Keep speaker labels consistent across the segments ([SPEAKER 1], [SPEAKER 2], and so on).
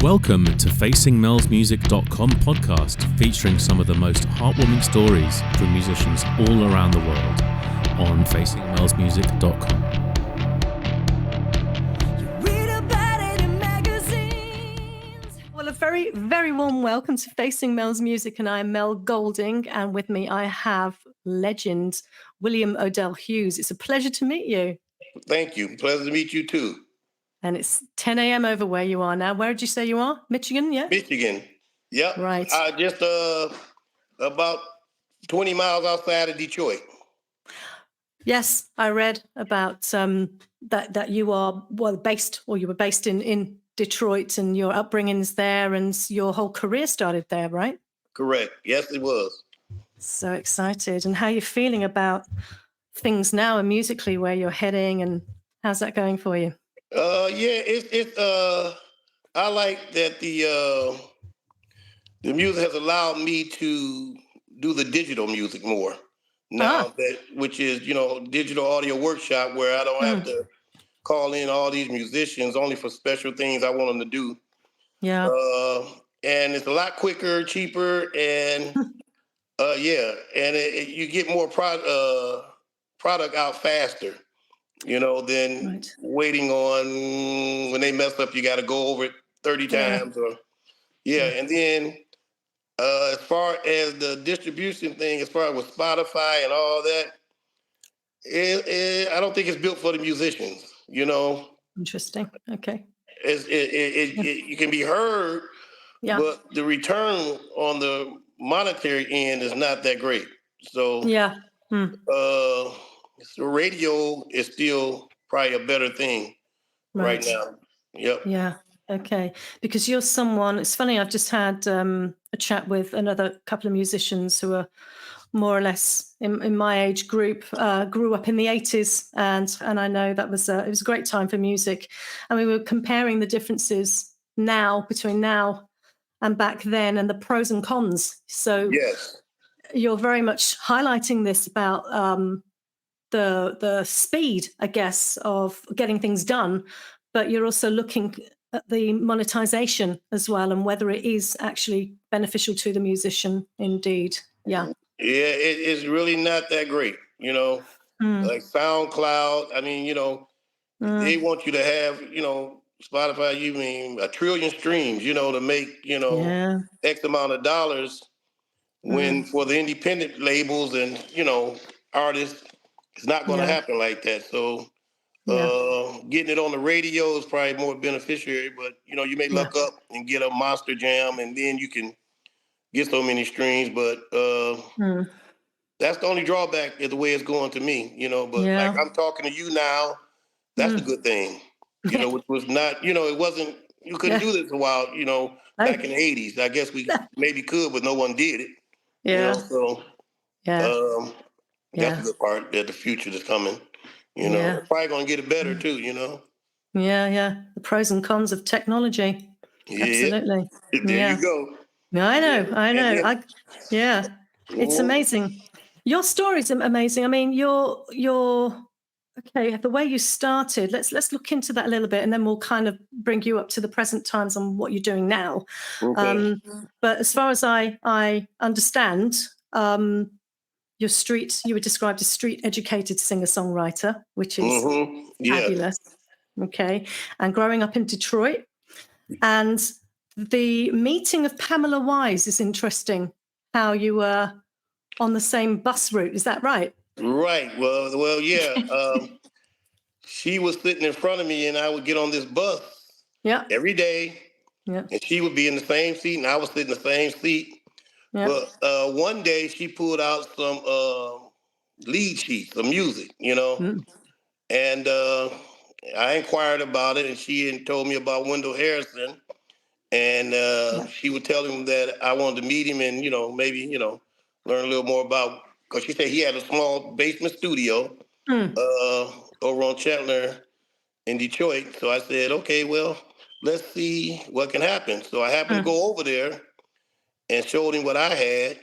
[SPEAKER 1] Welcome to FacingMelsMusic.com podcast, featuring some of the most heartwarming stories from musicians all around the world on FacingMelsMusic.com.
[SPEAKER 2] Well, a very, very warm welcome to Facing Mel's Music, and I'm Mel Golding, and with me I have legend William Odell Hughes. It's a pleasure to meet you.
[SPEAKER 3] Thank you. Pleasure to meet you too.
[SPEAKER 2] And it's 10 a.m. over where you are now. Where did you say you are? Michigan, yeah?
[SPEAKER 3] Michigan. Yep.
[SPEAKER 2] Right.
[SPEAKER 3] Just about 20 miles outside of Detroit.
[SPEAKER 2] Yes, I read about that you are you were based in Detroit, and your upbringing's there, and your whole career started there, right?
[SPEAKER 3] Correct. Yes, it was.
[SPEAKER 2] So excited. And how are you feeling about things now and musically, where you're heading, and how's that going for you?
[SPEAKER 3] I like that the music has allowed me to do the digital music more now, which is, digital audio workshop, where I don't have to call in all these musicians only for special things I want them to do.
[SPEAKER 2] Yeah.
[SPEAKER 3] And it's a lot quicker, cheaper, and you get more product out faster, than waiting on when they mess up, you got to go over it 30 times. And then as far as the distribution thing, as far as with Spotify and all that, I don't think it's built for the musicians,
[SPEAKER 2] Interesting. Okay.
[SPEAKER 3] You can be heard, but the return on the monetary end is not that great. So the radio is still probably a better thing right now. Yep.
[SPEAKER 2] Yeah. Okay. Because you're someone, it's funny, I've just had a chat with another couple of musicians who are more or less in my age group, grew up in the 80s. And I know that was it was a great time for music. And we were comparing the differences between now and back then, and the pros and cons. So
[SPEAKER 3] yes,
[SPEAKER 2] you're very much highlighting this about the speed, I guess, of getting things done, but you're also looking at the monetization as well, and whether it is actually beneficial to the musician indeed. Yeah.
[SPEAKER 3] Yeah, it's really not that great, like SoundCloud. I mean, they want you to have, Spotify, you mean 1 trillion streams, to make, X amount of dollars, when for the independent labels and, artists, it's not going to happen like that. So getting it on the radio is probably more beneficiary, but, you may luck up and get a monster jam, and then you can get so many streams. But that's the only drawback is the way it's going to me, but like I'm talking to you now, that's a good thing, which was not, it wasn't, you couldn't do this a while, back in the 80s. I guess we maybe could, but no one did it. So that's a good part that the future is coming, We're probably going to get it better too,
[SPEAKER 2] Yeah. The pros and cons of technology. Absolutely.
[SPEAKER 3] There you go.
[SPEAKER 2] I know. It's amazing. Your story's amazing. I mean, you're okay. The way you started, let's look into that a little bit, and then we'll kind of bring you up to the present times on what you're doing now.
[SPEAKER 3] Okay.
[SPEAKER 2] But as far as I understand, you were described as street-educated singer-songwriter, which is fabulous. Okay, and growing up in Detroit, and the meeting of Pamela Wise is interesting. How you were on the same bus route, is that right?
[SPEAKER 3] Right. Well, yeah. She was sitting in front of me, and I would get on this bus every day. Yeah. And she would be in the same seat, and I was sitting in the same seat. Yeah. But one day she pulled out some lead sheets of music, and I inquired about it, and she had told me about Wendell Harrison. And she would tell him that I wanted to meet him and, maybe, learn a little more about, because she said he had a small basement studio over on Chandler in Detroit. So I said, okay, well, let's see what can happen. So I happened to go over there and showed him what I had.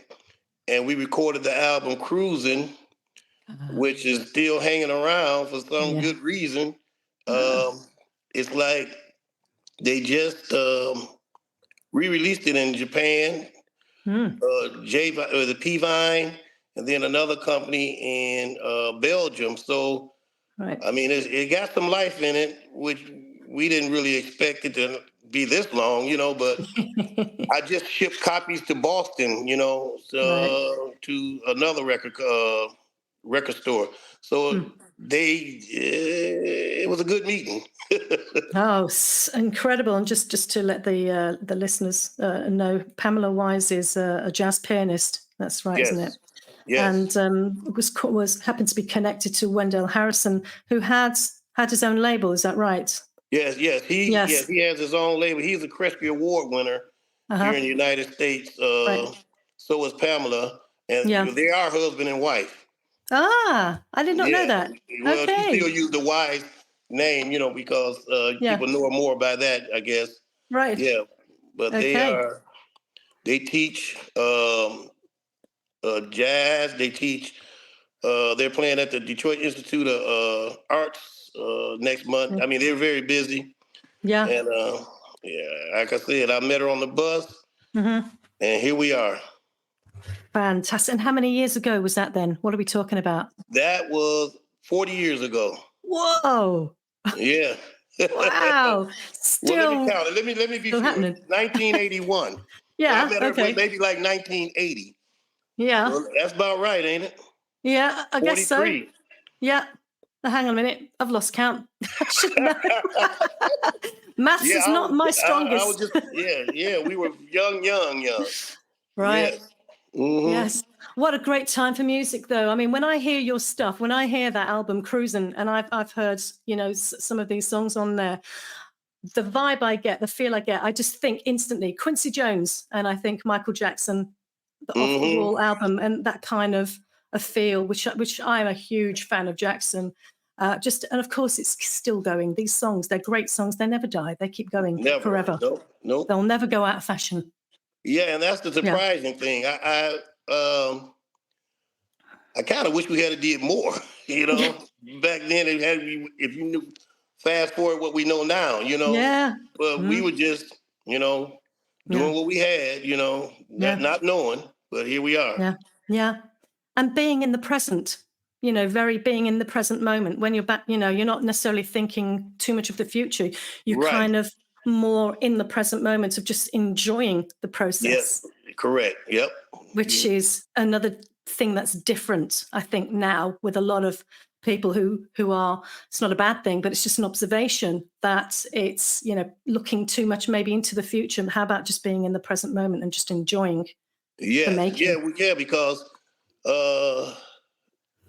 [SPEAKER 3] And we recorded the album Cruising, which is still hanging around for some good reason. It's like they just re-released it in Japan, the P-Vine, and then another company in Belgium. So, I mean, it got some life in it, which we didn't really expect it to be this long, but I just shipped copies to Boston, to another record store. So it was a good meeting.
[SPEAKER 2] Oh, incredible! And just to let the listeners know, Pamela Wise is a jazz pianist. That's right, isn't it?
[SPEAKER 3] Yes.
[SPEAKER 2] And was happened to be connected to Wendell Harrison, who had his own label. Is that right?
[SPEAKER 3] Yes. He has his own label. He's a Crespi Award winner here in the United States. So is Pamela, and they are husband and wife.
[SPEAKER 2] Ah, I did not know that.
[SPEAKER 3] Well, she still used the Wise name, because people know her more by that, I guess.
[SPEAKER 2] Right.
[SPEAKER 3] Yeah, but they teach jazz. They teach. They're playing at the Detroit Institute of Arts next month. I mean, they're very busy.
[SPEAKER 2] Yeah.
[SPEAKER 3] And like I said, I met her on the bus, and here we are.
[SPEAKER 2] Fantastic. And how many years ago was that then? What are we talking about?
[SPEAKER 3] That was 40 years ago.
[SPEAKER 2] Whoa.
[SPEAKER 3] Yeah.
[SPEAKER 2] Wow. Still.
[SPEAKER 3] Well, let me count it. Let me be sure.
[SPEAKER 2] Happening.
[SPEAKER 3] 1981.
[SPEAKER 2] Yeah.
[SPEAKER 3] I met her maybe like 1980.
[SPEAKER 2] Yeah.
[SPEAKER 3] Well, that's about right, ain't it?
[SPEAKER 2] Yeah, I guess so. Yeah. Hang on a minute. I've lost count. I should know. Maths is not my strongest.
[SPEAKER 3] I was just, we were young.
[SPEAKER 2] Right.
[SPEAKER 3] Yes. Mm-hmm.
[SPEAKER 2] Yes. What a great time for music, though. I mean, when I hear your stuff, when I hear that album Cruisin', and I've heard, some of these songs on there, the vibe I get, the feel I get, I just think instantly Quincy Jones, and I think Michael Jackson, the Off the Wall album, and that kind of a feel, which I'm a huge fan of Jackson. And of course, it's still going. These songs, they're great songs. They never die. They keep going forever.
[SPEAKER 3] Nope.
[SPEAKER 2] They'll never go out of fashion.
[SPEAKER 3] Yeah, and that's the surprising thing. I kind of wish we had did more. Back then, if you knew, fast forward what we know now.
[SPEAKER 2] Yeah.
[SPEAKER 3] But we were just, doing what we had. Not knowing, but here we are.
[SPEAKER 2] Yeah. And being in the present. Being in the present moment when you're back, you're not necessarily thinking too much of the future. You're kind of more in the present moment of just enjoying the process.
[SPEAKER 3] Yes, correct. Yep.
[SPEAKER 2] Which is another thing that's different, I think, now with a lot of people who are, it's not a bad thing, but it's just an observation that it's, looking too much maybe into the future. How about just being in the present moment and just enjoying the making?
[SPEAKER 3] Because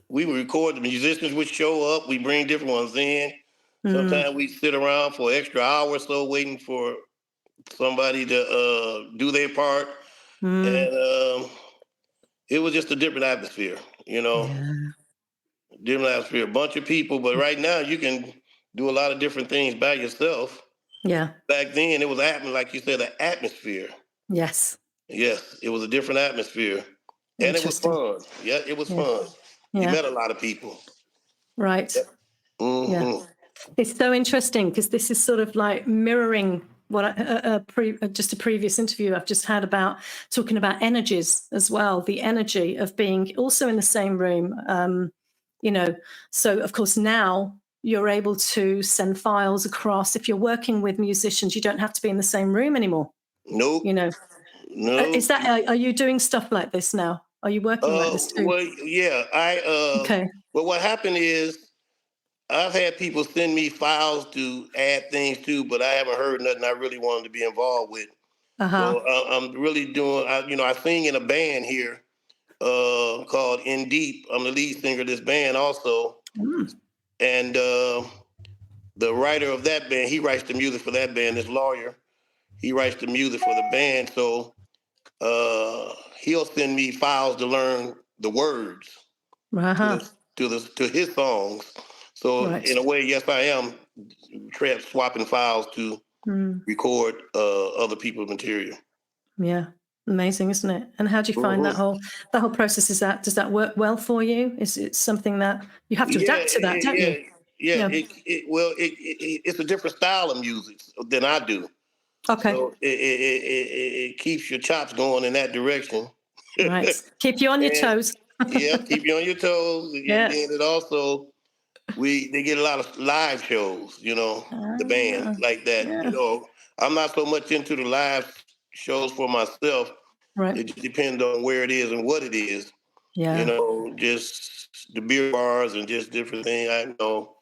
[SPEAKER 3] we would record, the musicians would show up, we bring different ones in. Sometimes we sit around for an extra hour or so waiting for somebody to do their part. And it was just a different atmosphere, different atmosphere, a bunch of people. But right now you can do a lot of different things by yourself.
[SPEAKER 2] Yeah.
[SPEAKER 3] Back then it was like you said, an atmosphere.
[SPEAKER 2] Yes.
[SPEAKER 3] Yes, it was a different atmosphere. And it was fun. Yeah, it was fun. You met a lot of people.
[SPEAKER 2] Right.
[SPEAKER 3] Yep.
[SPEAKER 2] Yeah. It's so interesting because this is sort of like mirroring what just a previous interview I've just had about talking about energies as well, the energy of being also in the same room. So of course now you're able to send files across. If you're working with musicians, you don't have to be in the same room anymore.
[SPEAKER 3] Nope.
[SPEAKER 2] No. Is that, are you doing stuff like this now? Are you working like this too?
[SPEAKER 3] Well, yeah, well, what happened is I've had people send me files to add things to, but I haven't heard nothing I really wanted to be involved with. So I'm really doing, I sing in a band here called In Deep. I'm the lead singer of this band also. And the writer of that band, he writes the music for that band, this lawyer. He writes the music for the band. So he'll send me files to learn the words to his songs. So in a way, yes, I am swapping files to record other people's material. Yeah,
[SPEAKER 2] amazing, isn't it? And how do you find that whole process? Does that work well for you? Is it something that you have to adapt to that, don't you?
[SPEAKER 3] Yeah. It's a different style of music than I do.
[SPEAKER 2] Okay.
[SPEAKER 3] So it keeps your chops going in that direction.
[SPEAKER 2] Right. Keep you on your toes.
[SPEAKER 3] Yeah, keep you on your toes.
[SPEAKER 2] Yeah.
[SPEAKER 3] And then it also, they get a lot of live shows, the band like that.
[SPEAKER 2] Yeah.
[SPEAKER 3] I'm not so much into the live shows for myself.
[SPEAKER 2] Right.
[SPEAKER 3] It just depends on where it is and what it is.
[SPEAKER 2] Yeah.
[SPEAKER 3] Just the beer bars and just different things. I know,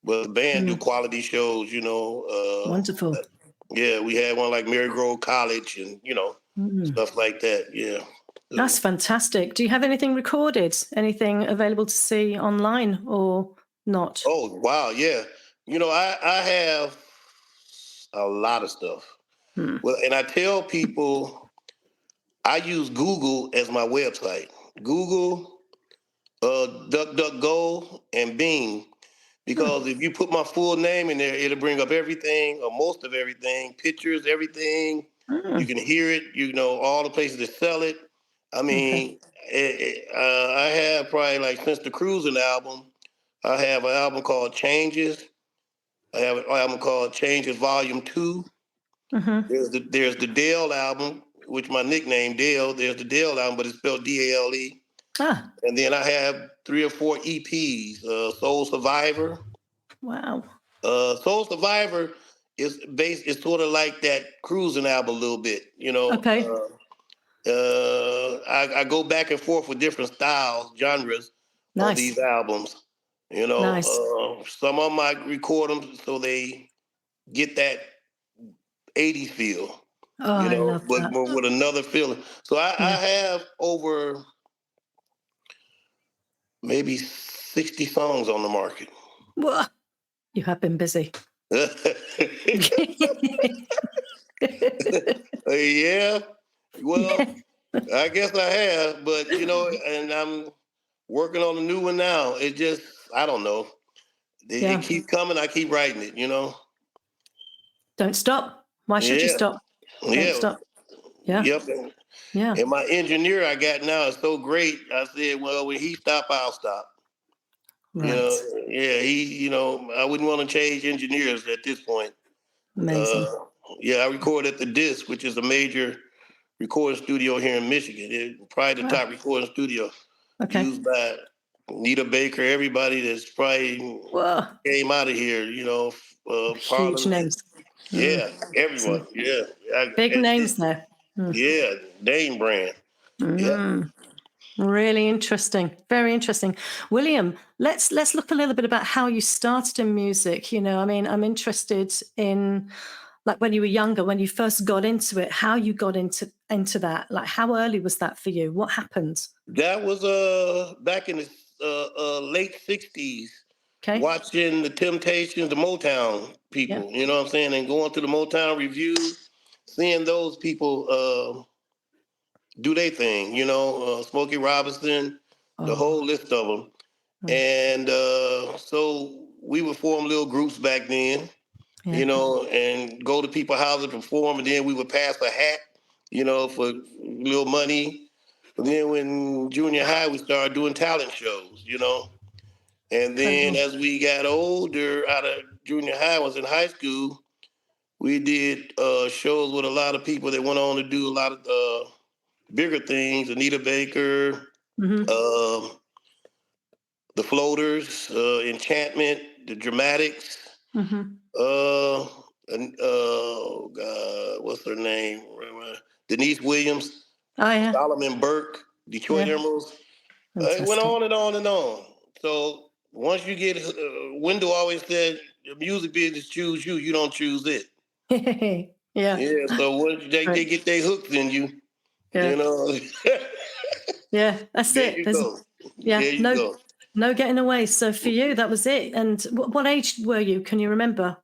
[SPEAKER 3] but the band do quality shows.
[SPEAKER 2] Wonderful.
[SPEAKER 3] Yeah, we had one like Mary Grove College and stuff like that. Yeah. So.
[SPEAKER 2] That's fantastic. Do you have anything recorded? Anything available to see online or not?
[SPEAKER 3] Oh, wow. Yeah. I have a lot of stuff. Well, and I tell people I use Google as my website. Google, DuckDuckGo, and Bing. Because if you put my full name in there, it'll bring up everything or most of everything, pictures, everything. You can hear it, all the places that sell it. I mean, I have probably like since the Cruising album, I have an album called Changes. I have an album called Changes Volume 2. There's the Dale album, which my nickname Dale. There's the Dale album, but it's spelled D-A-L-E. And then I have 3 or 4 EPs. Soul Survivor.
[SPEAKER 2] Wow.
[SPEAKER 3] Soul Survivor is sort of like that Cruising album a little bit.
[SPEAKER 2] Okay.
[SPEAKER 3] I go back and forth with different styles, genres on these albums.
[SPEAKER 2] Nice.
[SPEAKER 3] Some of them I record them so they get that 80s feel.
[SPEAKER 2] I love
[SPEAKER 3] but
[SPEAKER 2] that.
[SPEAKER 3] with another feeling. So I have over maybe 60 songs on the market.
[SPEAKER 2] Whoa. You have been busy.
[SPEAKER 3] Yeah. Well, I guess I have, but and I'm working on a new one now. It just, I don't know. It keeps coming. I keep writing it.
[SPEAKER 2] Don't stop. Why should you stop? Don't stop. Yeah.
[SPEAKER 3] Yep.
[SPEAKER 2] Yeah.
[SPEAKER 3] And my engineer I got now is so great. I said, well, when he stop, I'll stop.
[SPEAKER 2] Right.
[SPEAKER 3] I wouldn't want to change engineers at this point.
[SPEAKER 2] Amazing.
[SPEAKER 3] I record at the Disc, which is a major recording studio here in Michigan. It's probably the top recording studio used by Anita Baker, everybody that's probably came out of here,
[SPEAKER 2] huge names.
[SPEAKER 3] Yeah, everyone. Yeah.
[SPEAKER 2] Big names there.
[SPEAKER 3] Yeah, name brand. Yeah.
[SPEAKER 2] Really interesting. Very interesting. William, let's look a little bit about how you started in music. I'm interested in like when you were younger, when you first got into it, how you got into that. Like how early was that for you? What happened?
[SPEAKER 3] That was back in the late 60s.
[SPEAKER 2] Okay.
[SPEAKER 3] Watching the Temptations, the Motown people, you know what I'm saying, and going to the Motown reviews, seeing those people do their thing, Smokey Robinson, the whole list of them. And so we would form little groups back then, and go to people's houses and perform, and then we would pass a hat, for little money. But then when junior high, we started doing talent shows, And then as we got older, out of junior high, I was in high school, we did shows with a lot of people that went on to do a lot of bigger things. Anita Baker, the Floaters, Enchantment, the Dramatics, what's her name? Denise Williams, Solomon Burke, Detroit Emeralds. It went on and on and on. So once you get, Wendell always said, the music business choose you, you don't choose it.
[SPEAKER 2] Yeah.
[SPEAKER 3] So once they get their hooks in you,
[SPEAKER 2] Yeah, that's it. No getting away. So for you, that was it. And what age were you? Can you remember?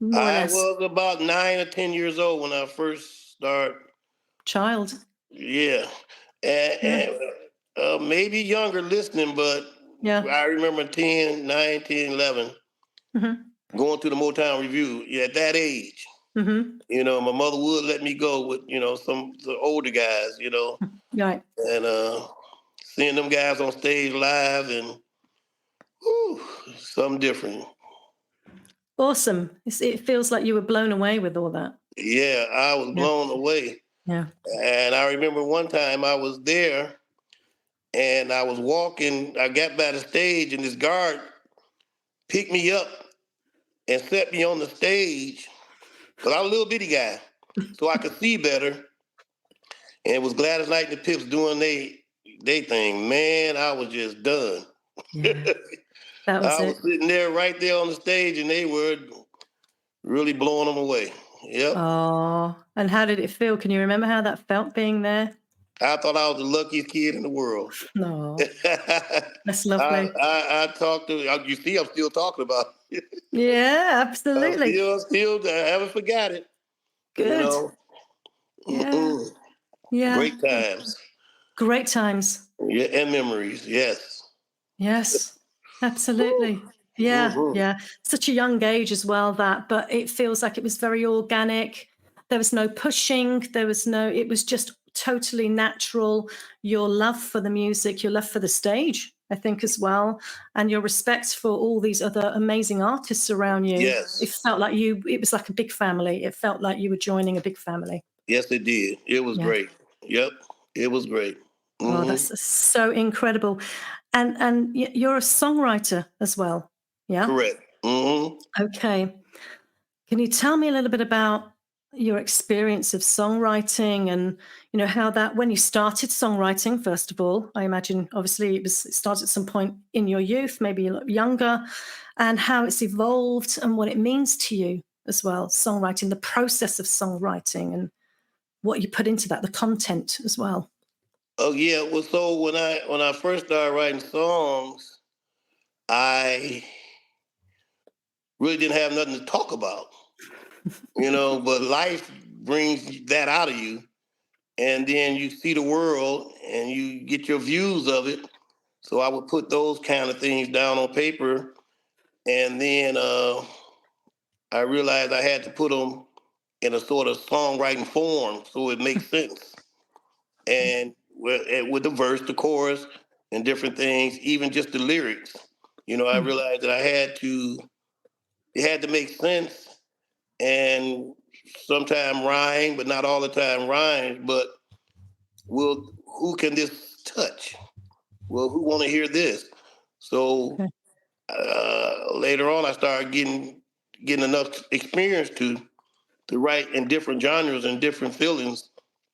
[SPEAKER 2] More or less.
[SPEAKER 3] Was about 9 or 10 years old when I first started.
[SPEAKER 2] Child.
[SPEAKER 3] Yeah. And maybe younger listening, but I remember 10, 9, 10, 11, going to the Motown review at that age. My mother would let me go with, some older guys,
[SPEAKER 2] Right.
[SPEAKER 3] And seeing them guys on stage live and something different.
[SPEAKER 2] Awesome. It feels like you were blown away with all that.
[SPEAKER 3] Yeah, I was blown away.
[SPEAKER 2] Yeah.
[SPEAKER 3] And I remember one time I was there and I was walking, I got by the stage and this guard picked me up and set me on the stage because I was a little bitty guy, so I could see better. And it was Gladys Knight and the Pips doing they thing. Man, I was just done.
[SPEAKER 2] Yeah. That was
[SPEAKER 3] I was sitting there right there on the stage and they were really blowing them away. Yep.
[SPEAKER 2] Oh, and how did it feel? Can you remember how that felt being there?
[SPEAKER 3] I thought I was the luckiest kid in the world.
[SPEAKER 2] No, that's lovely.
[SPEAKER 3] I talked to you. See, I'm still talking about it.
[SPEAKER 2] Yeah, absolutely.
[SPEAKER 3] Still, I haven't forgot it.
[SPEAKER 2] Good.
[SPEAKER 3] You know?
[SPEAKER 2] Yeah. Yeah.
[SPEAKER 3] Great times.
[SPEAKER 2] Great times.
[SPEAKER 3] Yeah, and memories. Yes.
[SPEAKER 2] Yes, absolutely. Yeah, yeah. Such a young age as well, but it feels like it was very organic. There was no pushing. It was just totally natural. Your love for the music, your love for the stage, I think, as well, and your respect for all these other amazing artists around you.
[SPEAKER 3] Yes.
[SPEAKER 2] It felt like it was like a big family. It felt like you were joining a big family.
[SPEAKER 3] Yes, it did. It was great. Yep, it was great.
[SPEAKER 2] Oh, that's so incredible. And you're a songwriter as well, yeah?
[SPEAKER 3] Correct.
[SPEAKER 2] Okay. Can you tell me a little bit about your experience of songwriting and, how that, when you started songwriting, first of all, I imagine obviously it started at some point in your youth, maybe a lot younger, and how it's evolved and what it means to you as well, songwriting, the process of songwriting and what you put into that, the content as well.
[SPEAKER 3] Oh yeah. Well, so when I first started writing songs, I really didn't have nothing to talk about, but life brings that out of you. And then you see the world and you get your views of it. So I would put those kind of things down on paper. And then I realized I had to put them in a sort of songwriting form so it makes sense. And with the verse, the chorus, and different things, even just the lyrics, I realized that it had to make sense and sometimes rhyme, but not all the time rhyme. But who can this touch? Well, who want to hear this? So later on, I started getting enough experience to write in different genres and different feelings.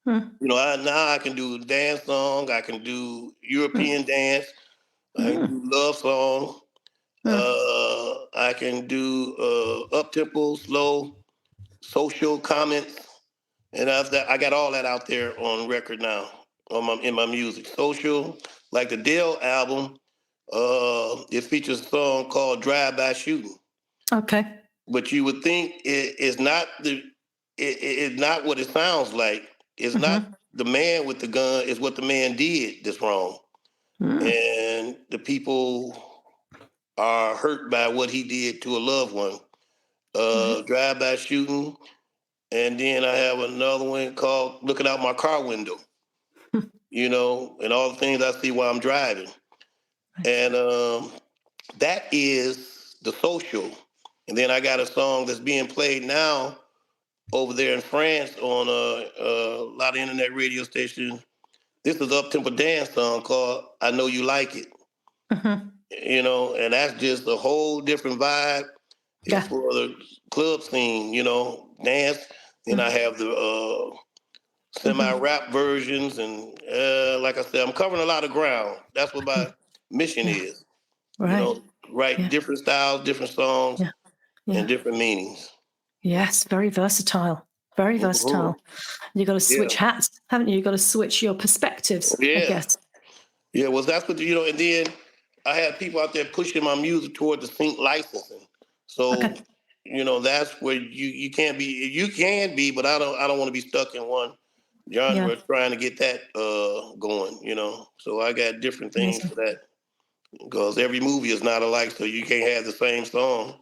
[SPEAKER 3] Now I can do dance song, I can do European dance, I can do love song, I can do up tempo, slow, social comments, and I got all that out there on record now in my music. Social, like the Dell album, it features a song called "Drive By Shooting."
[SPEAKER 2] Okay.
[SPEAKER 3] But you would think it's not it's not what it sounds like. It's not the man with the gun. It's what the man did that's wrong, and the people are hurt by what he did to a loved one. Drive by shooting, and then I have another one called "Looking Out My Car Window." And all the things I see while I'm driving, and that is the social. And then I got a song that's being played now over there in France on a lot of internet radio stations. This is up-tempo dance song called "I Know You Like It." And that's just a whole different vibe. It's for the club scene, dance. Then I have the semi-rap versions, and like I said, I'm covering a lot of ground. That's what my mission is.
[SPEAKER 2] Right.
[SPEAKER 3] Write different styles, different songs, and different meanings.
[SPEAKER 2] Yes, very versatile. Very versatile. You got to switch hats, haven't you? You got to switch your perspectives, I guess.
[SPEAKER 3] Yeah, well, that's what, and then I had people out there pushing my music toward the sync licensing. So, that's where you can't be. You can be, but I don't want to be stuck in one genre trying to get that going, So I got different things for that because every movie is not alike, so you can't have the same song.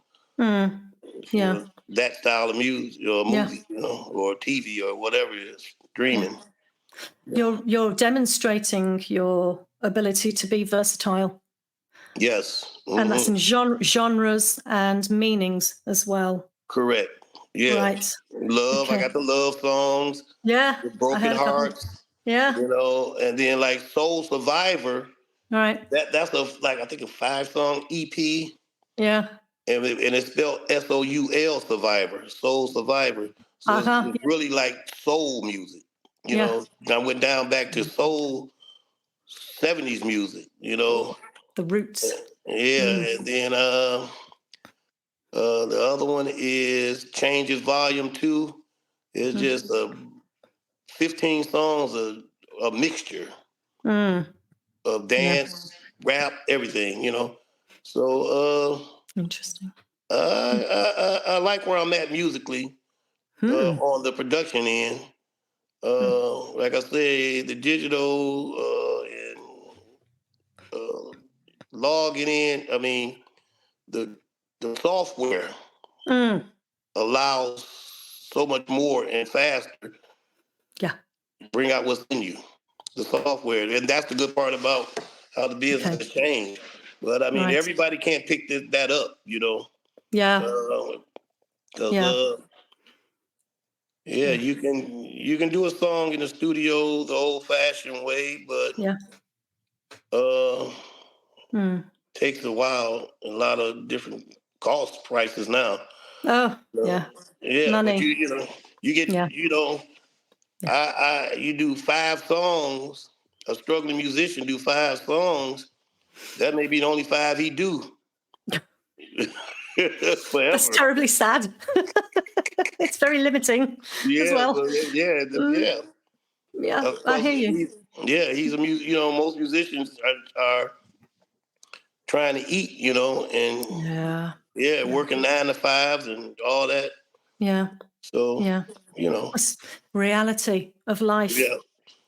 [SPEAKER 2] Yeah.
[SPEAKER 3] That style of music or movie, or TV or whatever it is, streaming.
[SPEAKER 2] You're demonstrating your ability to be versatile.
[SPEAKER 3] Yes.
[SPEAKER 2] And that's in genres and meanings as well.
[SPEAKER 3] Correct. Yeah.
[SPEAKER 2] Right.
[SPEAKER 3] Love. I
[SPEAKER 2] Okay.
[SPEAKER 3] got the love songs.
[SPEAKER 2] Yeah.
[SPEAKER 3] The
[SPEAKER 2] I
[SPEAKER 3] Broken
[SPEAKER 2] heard a couple.
[SPEAKER 3] Hearts.
[SPEAKER 2] Yeah.
[SPEAKER 3] You know, and then like Soul Survivor.
[SPEAKER 2] Right.
[SPEAKER 3] That's I think a 5-song EP.
[SPEAKER 2] Yeah.
[SPEAKER 3] And it's spelled Soul Survivor, Soul Survivor. So
[SPEAKER 2] Uh-huh.
[SPEAKER 3] it's really like soul music. You
[SPEAKER 2] Yeah.
[SPEAKER 3] know, I went down back to soul 70s music, you know.
[SPEAKER 2] The roots.
[SPEAKER 3] Yeah, and then the other one is Changes Volume 2. It's just 15 songs, a mixture of dance, rap, everything, you know. So
[SPEAKER 2] Interesting.
[SPEAKER 3] I like where I'm at musically on the production end. Like I say, the digital and logging in. I mean, the software allows so much more and faster.
[SPEAKER 2] Yeah.
[SPEAKER 3] Bring out what's in you, the software, and that's the good part about how the business has changed. But I mean, everybody can't pick that up, you know.
[SPEAKER 2] Yeah.
[SPEAKER 3] Because you can do a song in the studio the old-fashioned way, but takes a while. A lot of different cost prices now.
[SPEAKER 2] Oh,
[SPEAKER 3] yeah,
[SPEAKER 2] money.
[SPEAKER 3] But you get you do 5 songs. A struggling musician do 5 songs. That may be the only 5 he do. Forever.
[SPEAKER 2] That's terribly sad. It's very limiting as well. Yeah, I hear you.
[SPEAKER 3] He's a most musicians are trying to eat, you know, and working 9 to 5s and all that.
[SPEAKER 2] Yeah.
[SPEAKER 3] So you know,
[SPEAKER 2] it's reality of life.
[SPEAKER 3] Yeah.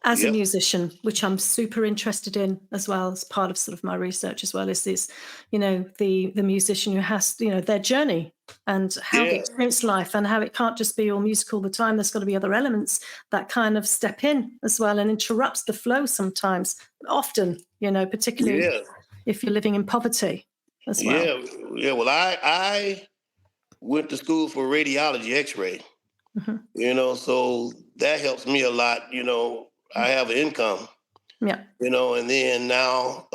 [SPEAKER 2] As a musician, which I'm super interested in as well, as part of sort of my research as well, is this, you know, the musician who has, you know, their journey and how they experience life and how it can't just be all music all the time. There's got to be other elements that kind of step in as well and interrupts the flow sometimes, often, you know, particularly if you're living in poverty as well.
[SPEAKER 3] Yeah. Well, I went to school for radiology, X-ray, you know, so that helps me a lot, you know. I have an income, you know, and then now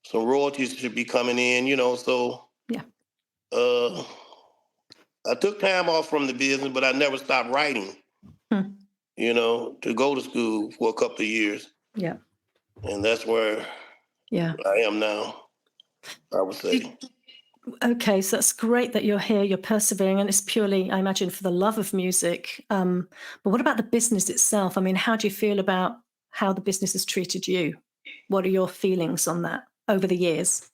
[SPEAKER 3] some royalties should be coming in, you know, so I took time off from the business, but I never stopped writing, you know, to go to school for a couple of years.
[SPEAKER 2] Yeah.
[SPEAKER 3] And that's where I am now, I would say.
[SPEAKER 2] Okay, so that's great that you're here, you're persevering, and it's purely, I imagine, for the love of music. But what about the business itself? I mean, how do you feel about how the business has treated you? What are your feelings on that over the years?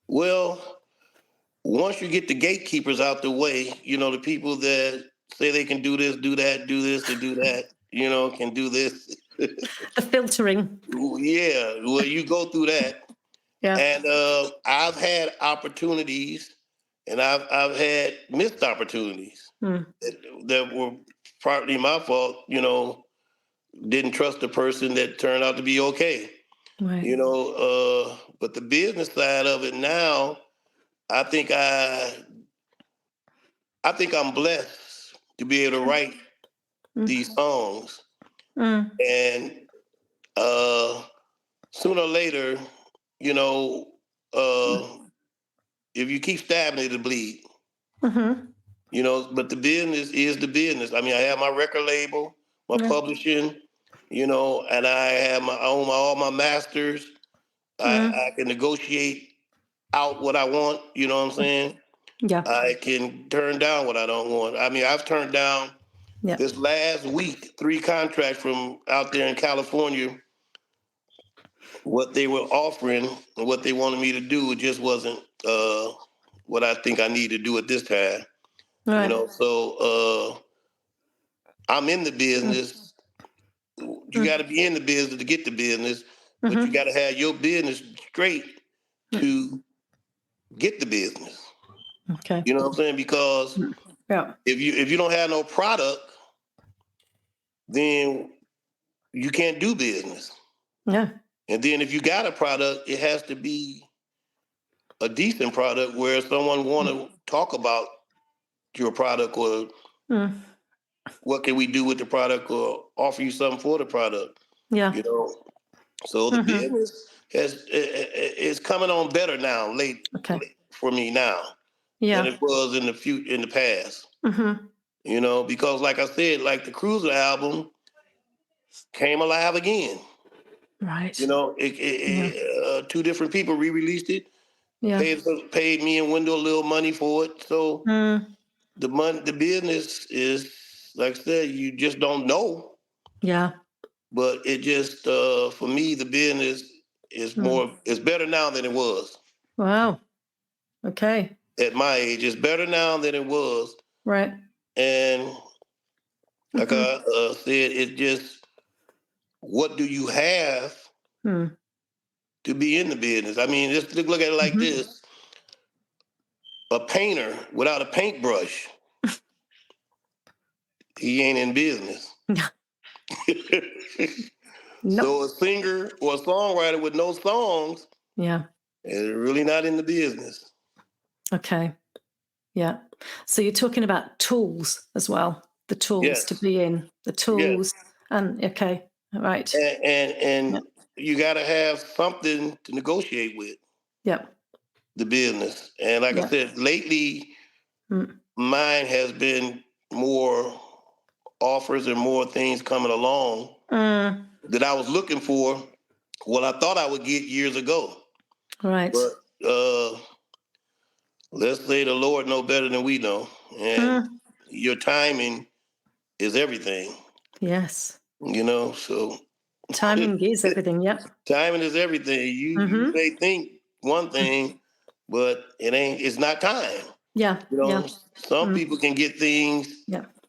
[SPEAKER 3] Well, once you get the gatekeepers out the way, you know, the people that say they can do this, do that, do this, and do that, you know, can do this.
[SPEAKER 2] The filtering.
[SPEAKER 3] Yeah, well, you go through that. And I've had opportunities, and I've had missed opportunities that were partly my fault. You know, didn't trust the person that turned out to be okay.
[SPEAKER 2] Right.
[SPEAKER 3] You know, but the business side of it now, I think I'm blessed to be able to write these songs, and sooner or later, you know, if you keep stabbing it, it'll bleed. You know, but the business is the business. I mean, I have my record label, my publishing, you know, and I own all my masters. I can negotiate out what I want, you know what I'm saying?
[SPEAKER 2] Yeah.
[SPEAKER 3] I can turn down what I don't want. I mean, I've turned down this last week 3 contracts from out there in California. What they were offering and what they wanted me to do, it just wasn't what I think I need to do at this time.
[SPEAKER 2] Right.
[SPEAKER 3] You know, so I'm in the business. You got to be in the business to get the business, but you got to have your business straight to get the business.
[SPEAKER 2] Okay.
[SPEAKER 3] You know what I'm saying? Because if you don't have no product, then you can't do business.
[SPEAKER 2] Yeah.
[SPEAKER 3] And then if you got a product, it has to be a decent product where someone want to talk about your product, or what can we do with the product, or offer you something for the product.
[SPEAKER 2] Yeah.
[SPEAKER 3] You know, so the business is coming on better now, late for me now than it was in the past. You know, because like I said, like the Cruiser album came alive again.
[SPEAKER 2] Right.
[SPEAKER 3] You know, two different people re-released it. Yeah. Paid me and Wendell a little money for it. So the business is, like I said, you just don't know.
[SPEAKER 2] Yeah.
[SPEAKER 3] But it just, for me, the business is it's better now than it was.
[SPEAKER 2] Wow. Okay.
[SPEAKER 3] At my age, it's better now than it was.
[SPEAKER 2] Right.
[SPEAKER 3] And like I said, it's just, what do you have to be in the business? I mean, just look at it like this. A painter without a paintbrush, he ain't in business. So a singer or a songwriter with no songs is really not in the business.
[SPEAKER 2] Okay. Yeah. So you're talking about tools as well, the tools to be in, the tools. And right.
[SPEAKER 3] And you got to have something to negotiate with.
[SPEAKER 2] Yep.
[SPEAKER 3] The business. And like I said, lately, mine has been more offers and more things coming along that I was looking for, what I thought I would get years ago.
[SPEAKER 2] Right.
[SPEAKER 3] But let's say the Lord know better than we know. And your timing is everything.
[SPEAKER 2] Yes.
[SPEAKER 3] You know, so.
[SPEAKER 2] Timing is everything,
[SPEAKER 3] Timing is everything. You may think one thing, but it's not time.
[SPEAKER 2] Yeah.
[SPEAKER 3] You know, some people can get things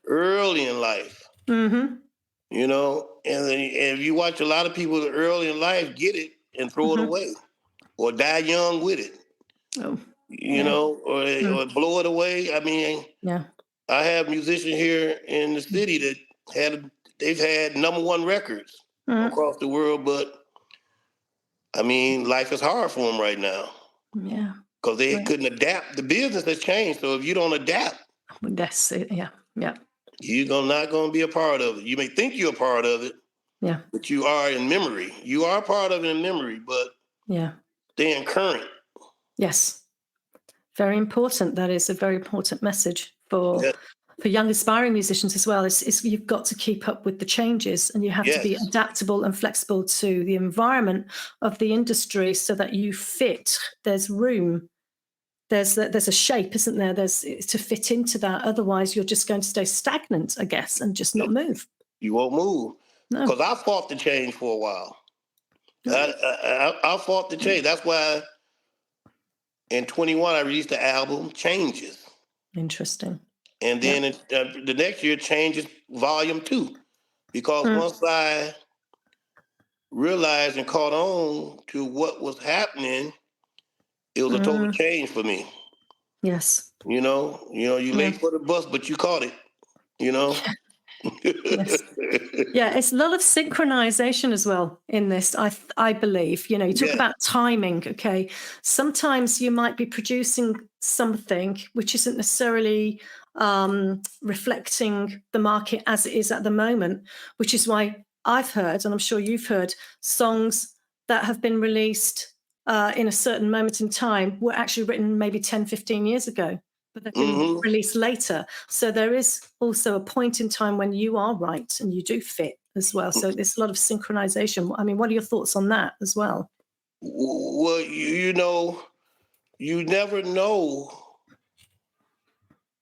[SPEAKER 3] early in life. You know, and if you watch a lot of people early in life get it and throw it away, or die young with it.
[SPEAKER 2] Oh.
[SPEAKER 3] You know, or blow it away. I mean, I have musicians here in the city that they've had #1 records across the world, but I mean, life is hard for them right now.
[SPEAKER 2] Yeah.
[SPEAKER 3] Because they couldn't adapt. The business has changed. So if you don't adapt,
[SPEAKER 2] that's it. Yeah. Yeah.
[SPEAKER 3] You're not going to be a part of it. You may think you're a part of it.
[SPEAKER 2] Yeah.
[SPEAKER 3] But you are in memory. You are part of it in memory, but staying current.
[SPEAKER 2] Yes. Very important. That is a very important message for young aspiring musicians as well. Is you've got to keep up with the changes, and you have to be adaptable and flexible to the environment of the industry so that you fit. There's room. There's a shape, isn't there? There's to fit into that. Otherwise, you're just going to stay stagnant, I guess, and just not move.
[SPEAKER 3] You won't move. Because I fought the change for a while. I fought the change. That's why in 21 I released the album Changes.
[SPEAKER 2] Interesting.
[SPEAKER 3] And then the next year, Changes Volume 2. Because once I realized and caught on to what was happening, it was a total change for me.
[SPEAKER 2] Yes.
[SPEAKER 3] You know, you late for the bus, but you caught it, you know?
[SPEAKER 2] Yes. Yeah, it's a lot of synchronization as well in this, I believe. You know, you talk about timing, okay? Sometimes you might be producing something which isn't necessarily reflecting the market as it is at the moment, which is why I've heard, and I'm sure you've heard, songs that have been released in a certain moment in time were actually written maybe 10, 15 years ago, but they've been released later. So there is also a point in time when you are right and you do fit as well. So there's a lot of synchronization. I mean, what are your thoughts on that as well?
[SPEAKER 3] Well, you know, you never know.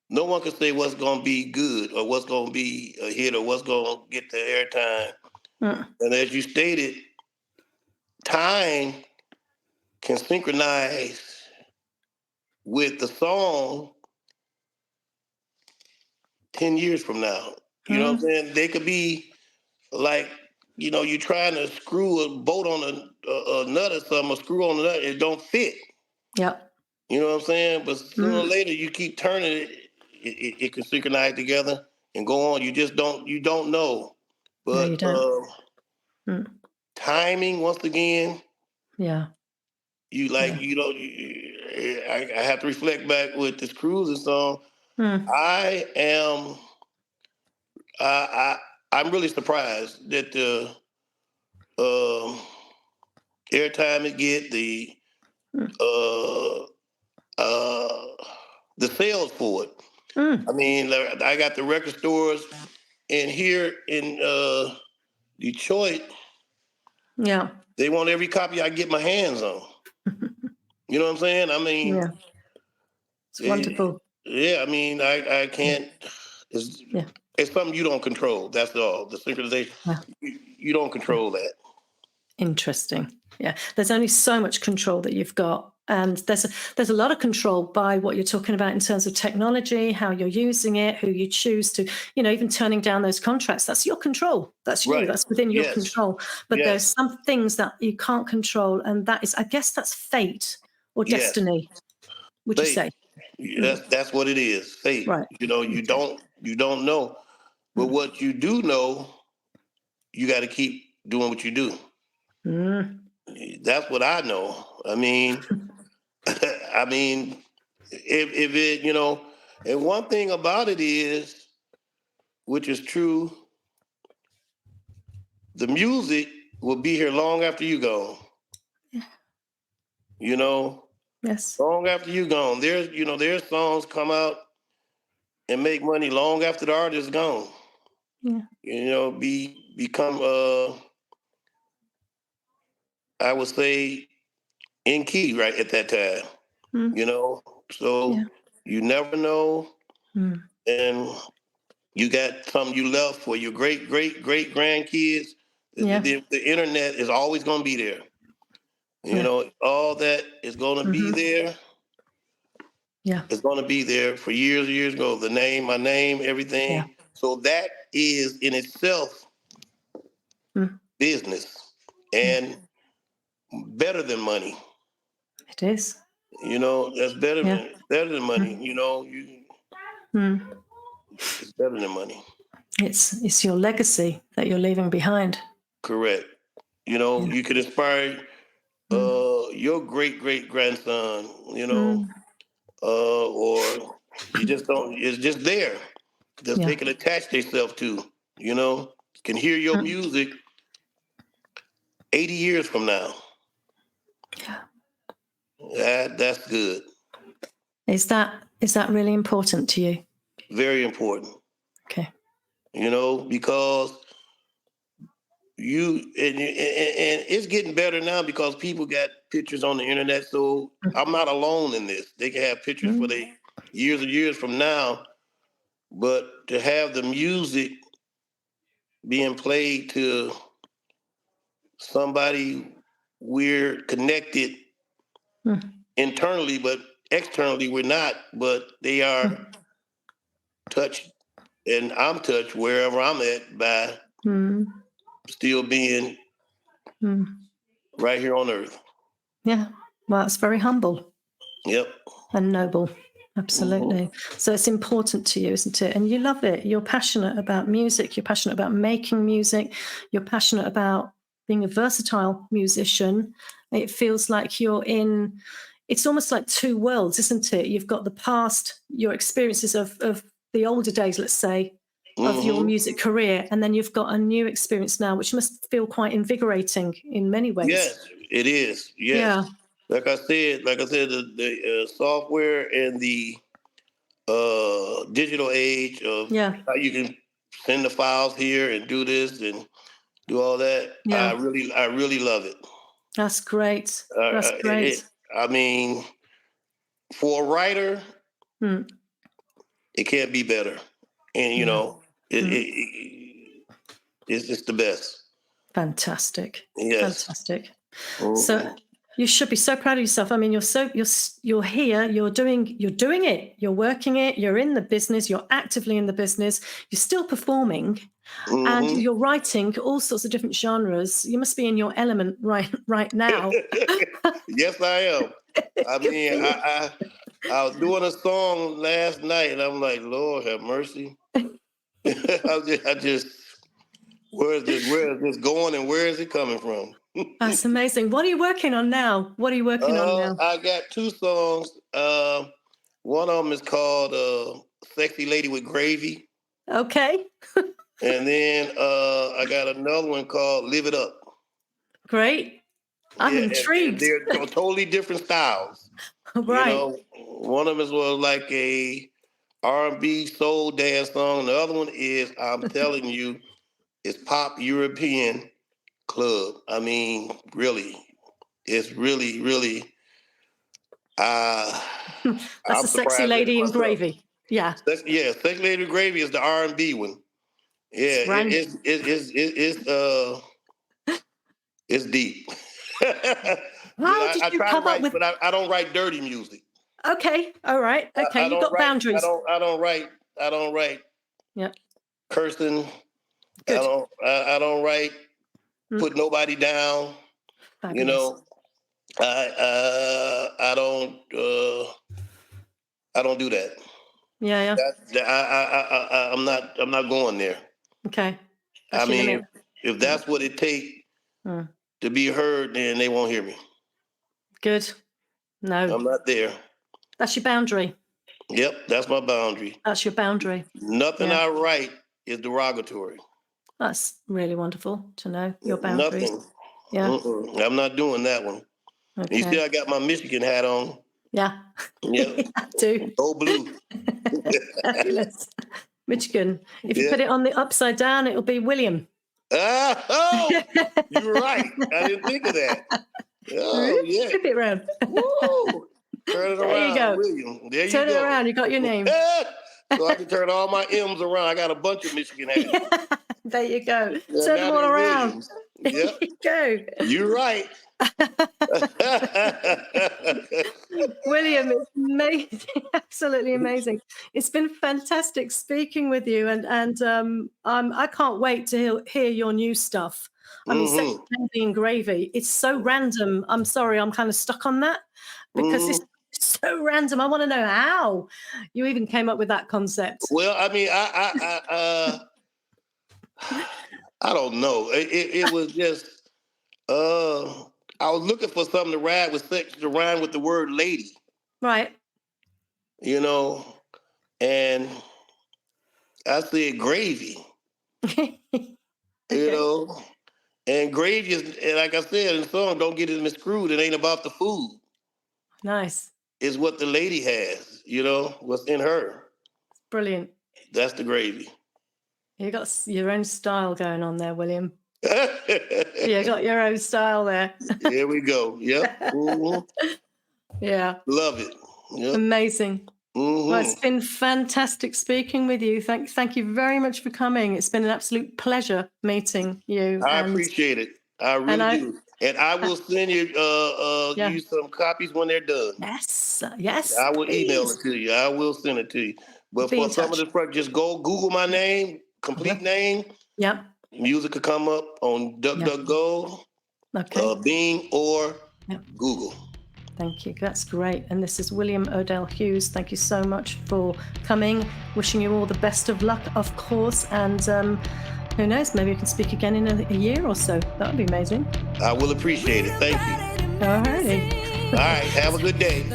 [SPEAKER 3] No one can say what's going to be good or what's going to be a hit or what's going to get the airtime. And as you stated, time can synchronize with the song 10 years from now. You know what I'm saying? They could be like, you know, you're trying to screw a bolt on a nut or something, a screw on a nut, it don't fit.
[SPEAKER 2] Yeah.
[SPEAKER 3] You know what I'm saying? But sooner or later, you keep turning it, it can synchronize together and go on. You just don't know. But
[SPEAKER 2] no, you don't.
[SPEAKER 3] Timing, once again.
[SPEAKER 2] Yeah.
[SPEAKER 3] You like, you know, I have to reflect back with this Cruising song. I am. I'm really surprised that the airtime it get, the sales for it. I mean, I got the record stores in here in Detroit.
[SPEAKER 2] Yeah.
[SPEAKER 3] They want every copy I get my hands on. You know what I'm saying? I mean,
[SPEAKER 2] it's wonderful.
[SPEAKER 3] Yeah, I mean, I can't. It's something you don't control. That's all. The synchronization. You don't control that.
[SPEAKER 2] Interesting. Yeah, there's only so much control that you've got, and there's a lot of control by what you're talking about in terms of technology, how you're using it, who you choose to, even turning down those contracts. That's your control. That's you. That's within your control. But there's some things that you can't control, and that is, I guess, that's fate or destiny. Would you say?
[SPEAKER 3] That's what it is. Fate.
[SPEAKER 2] Right.
[SPEAKER 3] You don't know, but what you do know, you got to keep doing what you do. That's what I know. I mean, if it, and one thing about it is, which is true, the music will be here long after you gone.
[SPEAKER 2] Yes.
[SPEAKER 3] Long after you gone. There's songs come out and make money long after the artist is gone.
[SPEAKER 2] Yeah.
[SPEAKER 3] Become I would say in key right at that time. So you never know. And you got something you left for your great grandkids. The internet is always going to be there. All that is going to be there.
[SPEAKER 2] Yeah.
[SPEAKER 3] It's going to be there for years ago. The name, my name, everything. Yeah. So that is in itself business and better than money.
[SPEAKER 2] It is.
[SPEAKER 3] That's better than money. It's better than money.
[SPEAKER 2] It's your legacy that you're leaving behind.
[SPEAKER 3] Correct. You could inspire your great grandson. Or you just don't. It's just there. That they can attach themselves to. Can hear your music 80 years from now. Yeah. That's good.
[SPEAKER 2] Is that really important to you?
[SPEAKER 3] Very important.
[SPEAKER 2] Okay.
[SPEAKER 3] Because and it's getting better now because people got pictures on the internet. So I'm not alone in this. They can have pictures for the years and years from now, but to have the music being played to somebody we're connected internally, but externally we're not, but they are touched, and I'm touched wherever I'm at by still being right here on earth.
[SPEAKER 2] Yeah. Well, it's very humble.
[SPEAKER 3] Yep.
[SPEAKER 2] And noble. Absolutely. So it's important to you, isn't it? And you love it. You're passionate about music. You're passionate about making music. You're passionate about being a versatile musician. It feels like it's almost like two worlds, isn't it? You've got the past, your experiences of the older days, let's say, of your music career, and then you've got a new experience now, which must feel quite invigorating in many ways.
[SPEAKER 3] Yes, it is. Yes. Yeah. Like I said, the software and the digital age of how you can send the files here and do this and do all that. Yeah. I really love it.
[SPEAKER 2] That's great. That's great.
[SPEAKER 3] For a writer, it can't be better. And it's just the best.
[SPEAKER 2] Fantastic.
[SPEAKER 3] Yes.
[SPEAKER 2] Fantastic. So you should be so proud of yourself. I mean, you're here, you're doing it, you're working it, you're in the business, you're actively in the business, you're still performing, and you're writing all sorts of different genres. You must be in your element right now.
[SPEAKER 3] Yes, I am. I mean, I was doing a song last night, and I'm like, Lord have mercy. I just, where is this going, and where is it coming from?
[SPEAKER 2] That's amazing. What are you working on now?
[SPEAKER 3] I got two songs. One of them is called Sexy Lady with Gravy.
[SPEAKER 2] Okay.
[SPEAKER 3] And then I got another one called Live It Up.
[SPEAKER 2] Great. I'm intrigued.
[SPEAKER 3] And they're totally different styles.
[SPEAKER 2] Right.
[SPEAKER 3] You know, one of them was like a R&B soul dance song. The other one is, I'm telling you, it's pop European club. I mean, really, it's really, really.
[SPEAKER 2] That's a Sexy Lady in Gravy. Yeah.
[SPEAKER 3] Sexy Lady in Gravy is the R&B one. Yeah, it's deep.
[SPEAKER 2] How did you come up with?
[SPEAKER 3] But I don't write dirty music.
[SPEAKER 2] Okay, all right. Okay, you got boundaries.
[SPEAKER 3] I don't write.
[SPEAKER 2] Yeah.
[SPEAKER 3] Cursing.
[SPEAKER 2] Good.
[SPEAKER 3] I don't write. Put nobody down.
[SPEAKER 2] Fabulous.
[SPEAKER 3] You know. I don't do that.
[SPEAKER 2] Yeah.
[SPEAKER 3] I'm not going there.
[SPEAKER 2] Okay.
[SPEAKER 3] I mean, if that's what it takes to be heard, then they won't hear me.
[SPEAKER 2] Good. No.
[SPEAKER 3] I'm not there.
[SPEAKER 2] That's your boundary.
[SPEAKER 3] Yep, that's my boundary.
[SPEAKER 2] That's your boundary.
[SPEAKER 3] Nothing I write is derogatory.
[SPEAKER 2] That's really wonderful to know your boundaries.
[SPEAKER 3] Nothing.
[SPEAKER 2] Yeah.
[SPEAKER 3] I'm not doing that one. Okay. You see, I got my Michigan hat on.
[SPEAKER 2] Yeah.
[SPEAKER 3] Yeah.
[SPEAKER 2] I do.
[SPEAKER 3] Go blue.
[SPEAKER 2] Fabulous. Michigan. If you put it on the upside down, it'll be William.
[SPEAKER 3] Oh, you're right. I didn't think of that. Oh, yeah.
[SPEAKER 2] Flip it around.
[SPEAKER 3] Woo. Turn it around. There you go. William. There
[SPEAKER 2] turn
[SPEAKER 3] you go.
[SPEAKER 2] It around. You got your name.
[SPEAKER 3] So I can turn all my M's around. I got a bunch of Michigan hats.
[SPEAKER 2] There you go. Turn them all around.
[SPEAKER 3] Yep.
[SPEAKER 2] Go.
[SPEAKER 3] You're right.
[SPEAKER 2] William, it's amazing, absolutely amazing. It's been fantastic speaking with you, and I can't wait to hear your new stuff. I mean, Sexy Lady and Gravy. It's so random. I'm sorry, I'm kind of stuck on that because it's so random. I want to know how you even came up with that concept.
[SPEAKER 3] Well, I mean, I don't know. It was just I was looking for something to rhyme with the word lady.
[SPEAKER 2] Right.
[SPEAKER 3] You know, and I said gravy.
[SPEAKER 2] Okay.
[SPEAKER 3] You know, and gravy is, like I said in the song, don't get it miscrewed. It ain't about the food.
[SPEAKER 2] Nice.
[SPEAKER 3] It's what the lady has, you know, what's in her.
[SPEAKER 2] Brilliant.
[SPEAKER 3] That's the gravy.
[SPEAKER 2] You got your own style going on there, William. You got your own style there.
[SPEAKER 3] Here we go. Yep. Mm-hmm.
[SPEAKER 2] Yeah.
[SPEAKER 3] Love it. Yep.
[SPEAKER 2] Amazing.
[SPEAKER 3] Mm-hmm.
[SPEAKER 2] Well, it's been fantastic speaking with you. Thank you very much for coming. It's been an absolute pleasure meeting you.
[SPEAKER 3] I appreciate it. I really do. And I will send you you some copies when they're done.
[SPEAKER 2] Yes.
[SPEAKER 3] I will email it to you. I will send it to you. But for some of this, just go Google my name, complete name.
[SPEAKER 2] Yep.
[SPEAKER 3] Music could come up on DuckDuckGo, Bing, or Google.
[SPEAKER 2] Thank you. That's great. And this is William Odell Hughes. Thank you so much for coming. Wishing you all the best of luck, of course. And who knows, maybe we can speak again in a year or so. That would be amazing.
[SPEAKER 3] I will appreciate it. Thank you.
[SPEAKER 2] All righty.
[SPEAKER 3] All right. Have a good day.